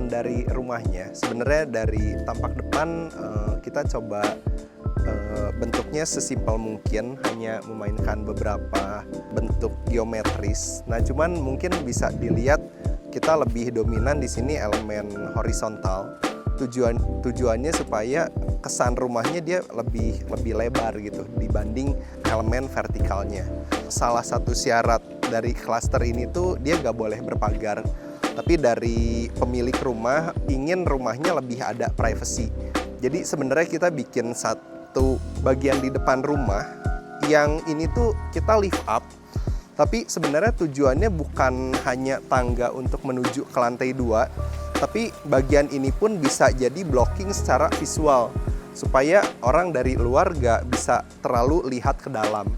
tampilan dari rumahnya, sebenarnya dari tampak depan kita coba bentuknya sesimpel mungkin, hanya memainkan beberapa bentuk geometris. Nah, cuman mungkin bisa dilihat kita lebih dominan di sini elemen horizontal. Tujuannya supaya kesan rumahnya dia lebih lebar gitu dibanding elemen vertikalnya. Salah satu syarat dari klaster ini tuh dia nggak boleh berpagar, tapi dari pemilik rumah ingin rumahnya lebih ada privacy. Jadi sebenarnya kita bikin satu bagian di depan rumah yang ini tuh kita lift up, tapi sebenarnya tujuannya bukan hanya tangga untuk menuju ke lantai 2, tapi bagian ini pun bisa jadi blocking secara visual supaya orang dari luar gak bisa terlalu lihat ke dalam.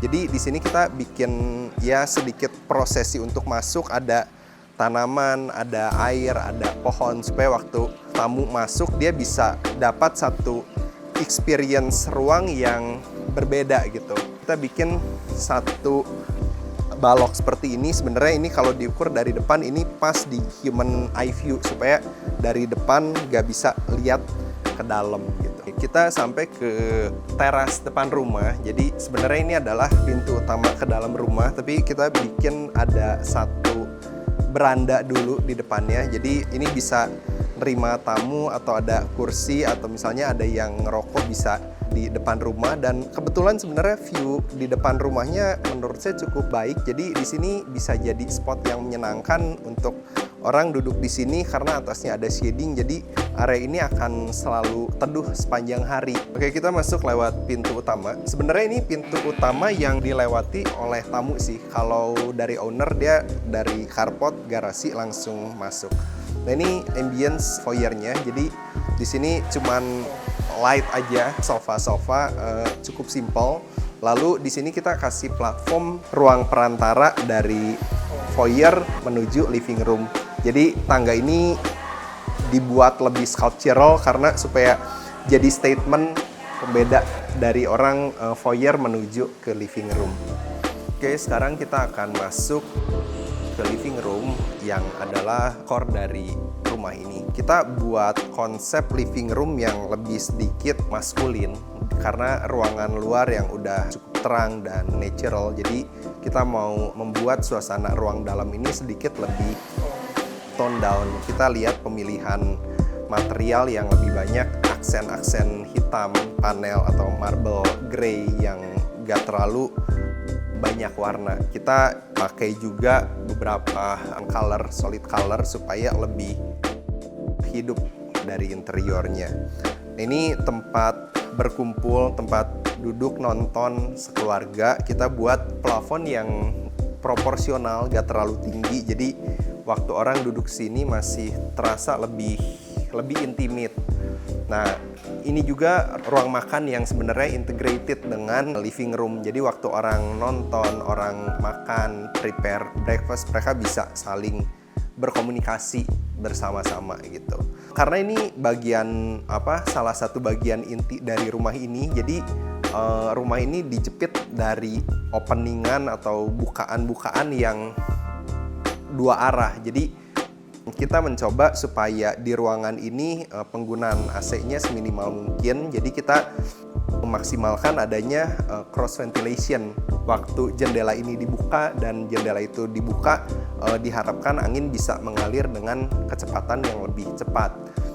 Jadi di sini kita bikin ya sedikit prosesi untuk masuk, ada tanaman, ada air, ada pohon supaya waktu tamu masuk dia bisa dapat satu experience ruang yang berbeda gitu. Kita bikin satu balok seperti ini. Sebenarnya ini kalau diukur dari depan ini pas di human eye view supaya dari depan gak bisa lihat ke dalam gitu. Kita sampai ke teras depan rumah. Jadi sebenarnya ini adalah pintu utama ke dalam rumah, tapi kita bikin ada satu beranda dulu di depannya. Jadi ini bisa nerima tamu atau ada kursi atau misalnya ada yang ngerokok bisa di depan rumah, dan kebetulan sebenarnya view di depan rumahnya menurut saya cukup baik. Jadi di sini bisa jadi spot yang menyenangkan untuk orang duduk di sini karena atasnya ada shading. Jadi area ini akan selalu teduh sepanjang hari. Oke, kita masuk lewat pintu utama. Sebenarnya ini pintu utama yang dilewati oleh tamu sih. Kalau dari owner dia dari carport garasi langsung masuk. Nah, ini ambience foyernya. Jadi di sini cuman light aja, sofa-sofa cukup simple. Lalu di sini kita kasih platform ruang perantara dari foyer menuju living room. Jadi tangga ini dibuat lebih sculptural karena supaya jadi statement pembeda dari orang foyer menuju ke living room. Oke, sekarang kita akan masuk ke living room yang adalah core dari rumah ini. Kita buat konsep living room yang lebih sedikit maskulin karena ruangan luar yang udah cukup terang dan natural. Jadi kita mau membuat suasana ruang dalam ini sedikit lebih tone down. Kita lihat pemilihan material yang lebih banyak aksen-aksen hitam, panel atau marble grey yang gak terlalu banyak warna. Kita pakai juga beberapa color, solid color supaya lebih hidup dari interiornya. Ini tempat berkumpul, tempat duduk nonton sekeluarga. Kita buat plafon yang proporsional, gak terlalu tinggi. Jadi waktu orang duduk sini masih terasa lebih intimate. Nah, ini juga ruang makan yang sebenarnya integrated dengan living room. Jadi waktu orang nonton, orang makan, prepare breakfast, mereka bisa saling berkomunikasi bersama-sama gitu. Karena ini bagian salah satu bagian inti dari rumah ini. Jadi rumah ini dijepit dari openingan atau bukaan-bukaan yang dua arah. Jadi kita mencoba supaya di ruangan ini penggunaan AC-nya seminimal mungkin. Jadi kita memaksimalkan adanya cross ventilation. Waktu jendela ini dibuka dan jendela itu dibuka, diharapkan angin bisa mengalir dengan kecepatan yang lebih cepat.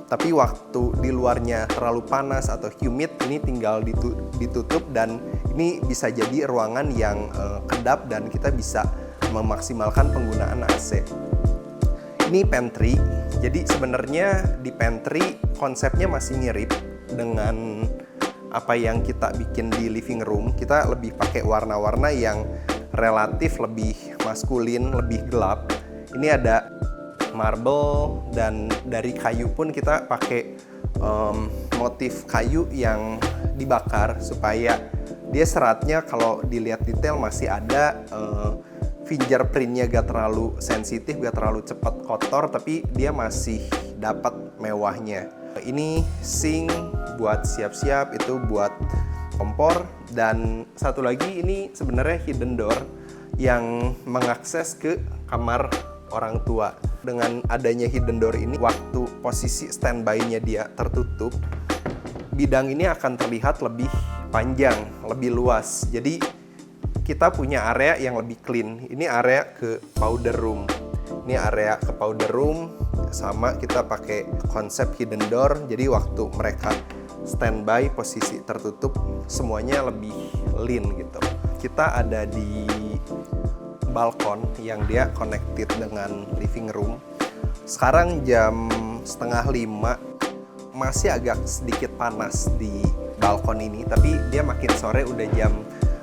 Tapi waktu di luarnya terlalu panas atau humid, ini tinggal ditutup dan ini bisa jadi ruangan yang kedap dan kita bisa memaksimalkan penggunaan AC. Ini pantry. Jadi sebenarnya di pantry konsepnya masih mirip dengan apa yang kita bikin di living room. Kita lebih pakai warna-warna yang relatif lebih maskulin, lebih gelap. Ini ada marble dan dari kayu pun kita pakai motif kayu yang dibakar supaya dia seratnya kalau dilihat detail masih ada fingerprintnya gak terlalu sensitif, gak terlalu cepat kotor, tapi dia masih dapat mewahnya. Ini sink buat siap-siap, itu buat kompor, dan satu lagi ini sebenarnya hidden door yang mengakses ke kamar orang tua. Dengan adanya hidden door ini, waktu posisi standby-nya dia tertutup, bidang ini akan terlihat lebih panjang, lebih luas. Jadi kita punya area yang lebih clean. Ini area ke powder room. Ini area ke powder room, sama kita pakai konsep hidden door. Jadi waktu mereka standby posisi tertutup, semuanya lebih lean gitu. Kita ada di balkon yang dia connected dengan living room. Sekarang jam 4:30, masih agak sedikit panas di balkon ini, tapi dia makin sore udah jam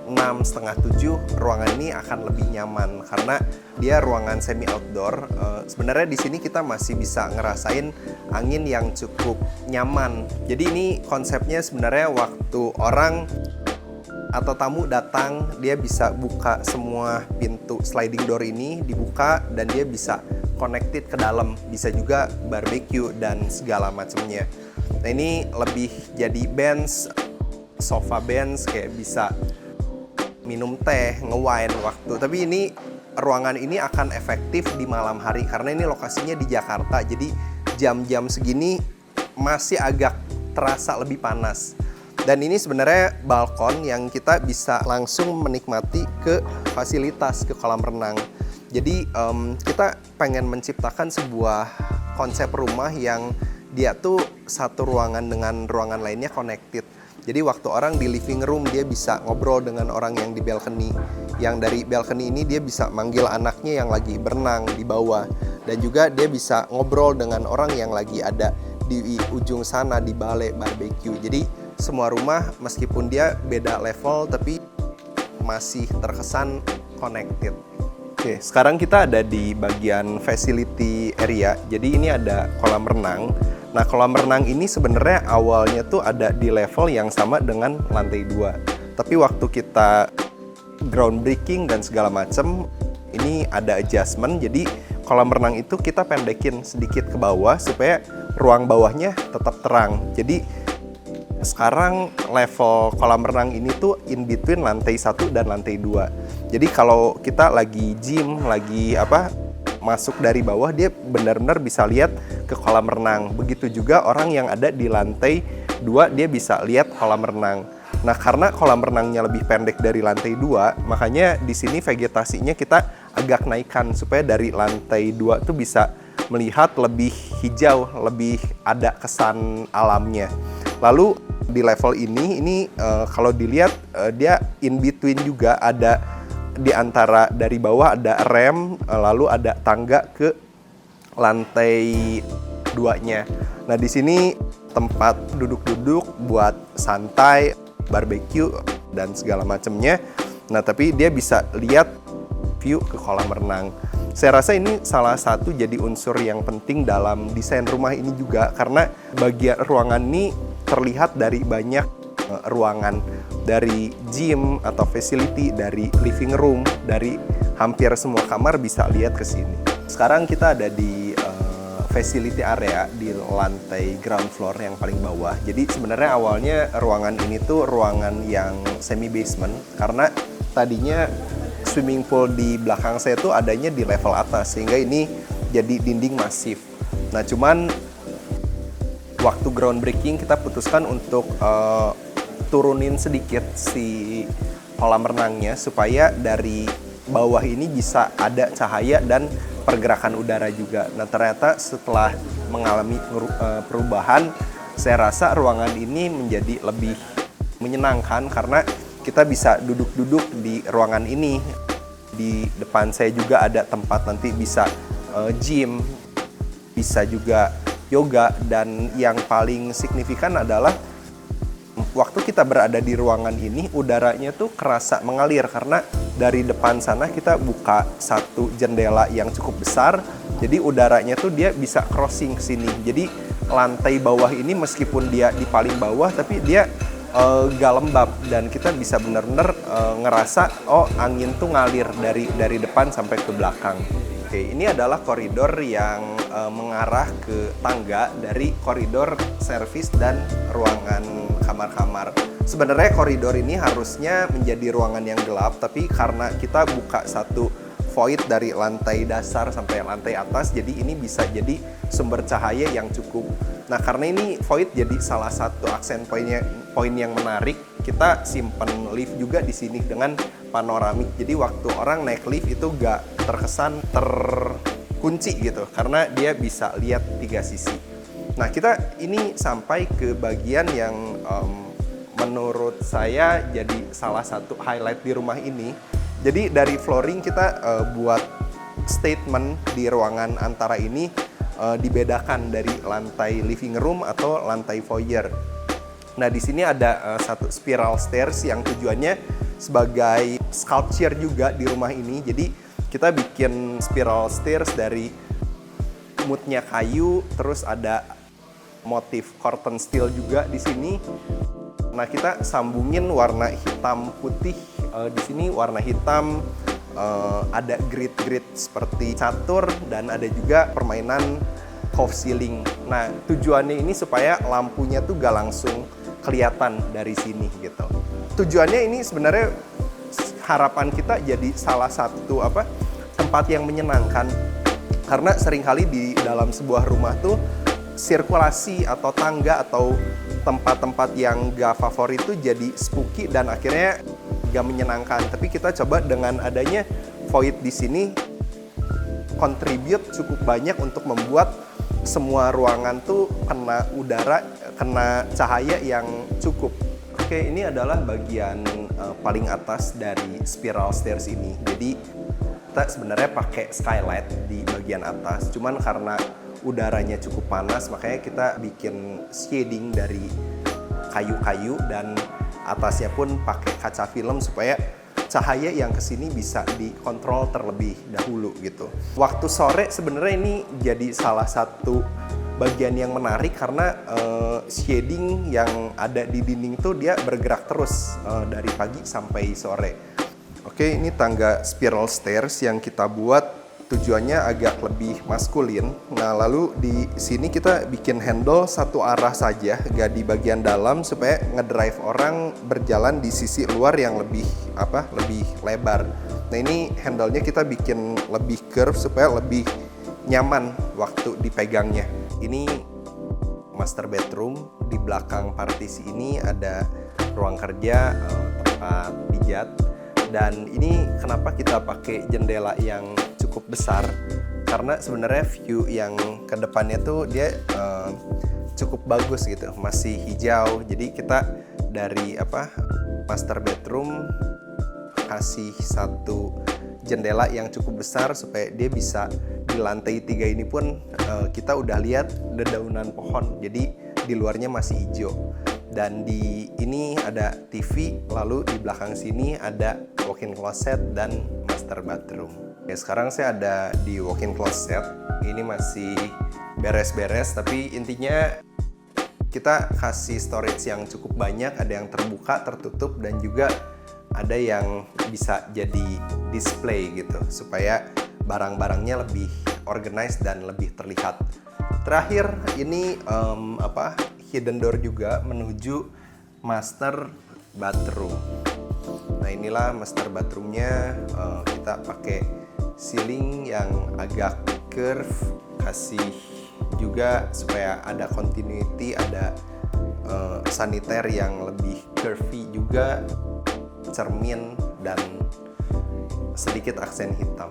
6, setengah 7, ruangan ini akan lebih nyaman karena dia ruangan semi outdoor. Sebenarnya di sini kita masih bisa ngerasain angin yang cukup nyaman. Jadi ini konsepnya sebenarnya waktu orang atau tamu datang, dia bisa buka semua pintu sliding door ini, dibuka dan dia bisa connected ke dalam, bisa juga barbecue dan segala macamnya. Nah ini lebih jadi bench, sofa bench, kayak bisa minum teh, nge-wine waktu. Tapi ini ruangan ini akan efektif di malam hari karena ini lokasinya di Jakarta. Jadi jam-jam segini masih agak terasa lebih panas. Dan ini sebenarnya balkon yang kita bisa langsung menikmati ke fasilitas, ke kolam renang. Jadi kita pengen menciptakan sebuah konsep rumah yang dia tuh satu ruangan dengan ruangan lainnya connected. Jadi waktu orang di living room dia bisa ngobrol dengan orang yang di balcony. Yang dari balcony ini dia bisa manggil anaknya yang lagi berenang di bawah. Dan juga dia bisa ngobrol dengan orang yang lagi ada di ujung sana di balai barbecue. Jadi semua rumah meskipun dia beda level tapi masih terkesan connected. Oke, sekarang kita ada di bagian facility area. Jadi ini ada kolam renang. Nah, kolam renang ini sebenarnya awalnya tuh ada di level yang sama dengan lantai 2. Tapi waktu kita groundbreaking dan segala macam, ini ada adjustment. Jadi kolam renang itu kita pendekin sedikit ke bawah supaya ruang bawahnya tetap terang. Jadi sekarang level kolam renang ini tuh in between lantai 1 dan lantai 2. Jadi kalau kita lagi gym, lagi masuk dari bawah, dia benar-benar bisa lihat ke kolam renang. Begitu juga orang yang ada di lantai 2, dia bisa lihat kolam renang. Nah, karena kolam renangnya lebih pendek dari lantai 2, makanya di sini vegetasinya kita agak naikkan supaya dari lantai 2 tuh bisa melihat lebih hijau, lebih ada kesan alamnya. Lalu di level ini kalau dilihat dia in between juga, ada di antara dari bawah ada rem, lalu ada tangga ke lantai 2-nya. Nah, di sini tempat duduk-duduk buat santai, barbecue dan segala macamnya. Nah, tapi dia bisa lihat view ke kolam renang. Saya rasa ini salah satu jadi unsur yang penting dalam desain rumah ini juga, karena bagian ruangan ini terlihat dari banyak ruangan, dari gym atau facility, dari living room, dari hampir semua kamar bisa lihat ke sini. Sekarang kita ada di facility area di lantai ground floor yang paling bawah. Jadi sebenarnya awalnya ruangan ini tuh ruangan yang semi basement, karena tadinya swimming pool di belakang saya tuh adanya di level atas, sehingga ini jadi dinding masif. Nah, cuman waktu groundbreaking kita putuskan untuk turunin sedikit si kolam renangnya supaya dari bawah ini bisa ada cahaya dan pergerakan udara juga. Nah, ternyata setelah mengalami perubahan, saya rasa ruangan ini menjadi lebih menyenangkan karena kita bisa duduk-duduk di ruangan ini. Di depan saya juga ada tempat nanti bisa gym, bisa juga yoga, dan yang paling signifikan adalah waktu kita berada di ruangan ini udaranya tuh kerasa mengalir karena dari depan sana kita buka satu jendela yang cukup besar, jadi udaranya tuh dia bisa crossing ke sini. Jadi lantai bawah ini meskipun dia di paling bawah tapi dia gak lembab dan kita bisa benar-benar ngerasa angin tuh ngalir dari depan sampai ke belakang. Oke, ini adalah koridor yang mengarah ke tangga dari koridor servis dan ruangan kamar-kamar. Sebenarnya koridor ini harusnya menjadi ruangan yang gelap, tapi karena kita buka satu void dari lantai dasar sampai lantai atas, jadi ini bisa jadi sumber cahaya yang cukup. Nah, karena ini void jadi salah satu aksen poin yang menarik, kita simpan lift juga di sini dengan panoramik. Jadi waktu orang naik lift itu gak terkesan terkunci gitu, karena dia bisa lihat 3 sisi. Nah, kita ini sampai ke bagian yang menurut saya jadi salah satu highlight di rumah ini. Jadi dari flooring kita buat statement di ruangan antara ini dibedakan dari lantai living room atau lantai foyer. Nah, di sini ada satu spiral stairs yang tujuannya sebagai sculpture juga di rumah ini. Jadi kita bikin spiral stairs dari moodnya kayu, terus ada motif curtain steel juga di sini. Nah, kita sambungin warna hitam putih. Di sini warna hitam, ada grid-grid seperti catur, dan ada juga permainan cove ceiling. Nah, tujuannya ini supaya lampunya tuh gak langsung kelihatan dari sini gitu. Tujuannya ini sebenarnya harapan kita jadi salah satu tempat yang menyenangkan. Karena seringkali di dalam sebuah rumah tuh sirkulasi atau tangga atau tempat-tempat yang gak favorit itu jadi spooky dan akhirnya gak menyenangkan. Tapi kita coba dengan adanya void di sini contribute cukup banyak untuk membuat semua ruangan tuh kena udara, kena cahaya yang cukup. Oke, ini adalah bagian paling atas dari spiral stairs ini. Jadi kita sebenarnya pakai skylight di bagian atas, cuman karena udaranya cukup panas, makanya kita bikin shading dari kayu-kayu dan atasnya pun pakai kaca film supaya cahaya yang kesini bisa dikontrol terlebih dahulu gitu. Waktu sore sebenarnya ini jadi salah satu bagian yang menarik karena shading yang ada di dinding tuh dia bergerak terus dari pagi sampai sore. Oke, ini tangga spiral stairs yang kita buat tujuannya agak lebih maskulin. Nah, lalu di sini kita bikin handle satu arah saja, gak di bagian dalam, supaya ngedrive orang berjalan di sisi luar yang lebih lebar. Nah, ini handle-nya kita bikin lebih curve supaya lebih nyaman waktu dipegangnya. Ini master bedroom. Di belakang partisi ini ada ruang kerja, tempat pijat. Dan ini kenapa kita pakai jendela yang cukup besar, karena sebenarnya view yang ke depannya tuh dia cukup bagus gitu, masih hijau. Jadi kita dari master bedroom kasih satu jendela yang cukup besar supaya dia bisa di lantai 3 ini pun kita udah lihat dedaunan pohon, jadi di luarnya masih hijau. Dan di ini ada TV, lalu di belakang sini ada walk-in closet dan master bathroom. Oke, sekarang saya ada di walk-in closet. Ini masih beres-beres, tapi intinya kita kasih storage yang cukup banyak, ada yang terbuka, tertutup, dan juga ada yang bisa jadi display gitu, supaya barang-barangnya lebih organized dan lebih terlihat. Terakhir ini hidden door juga menuju master bathroom. Nah, inilah master bathroomnya. Kita pakai ceiling yang agak curve, kasih juga supaya ada continuity, ada saniter yang lebih curvy juga, cermin, dan sedikit aksen hitam.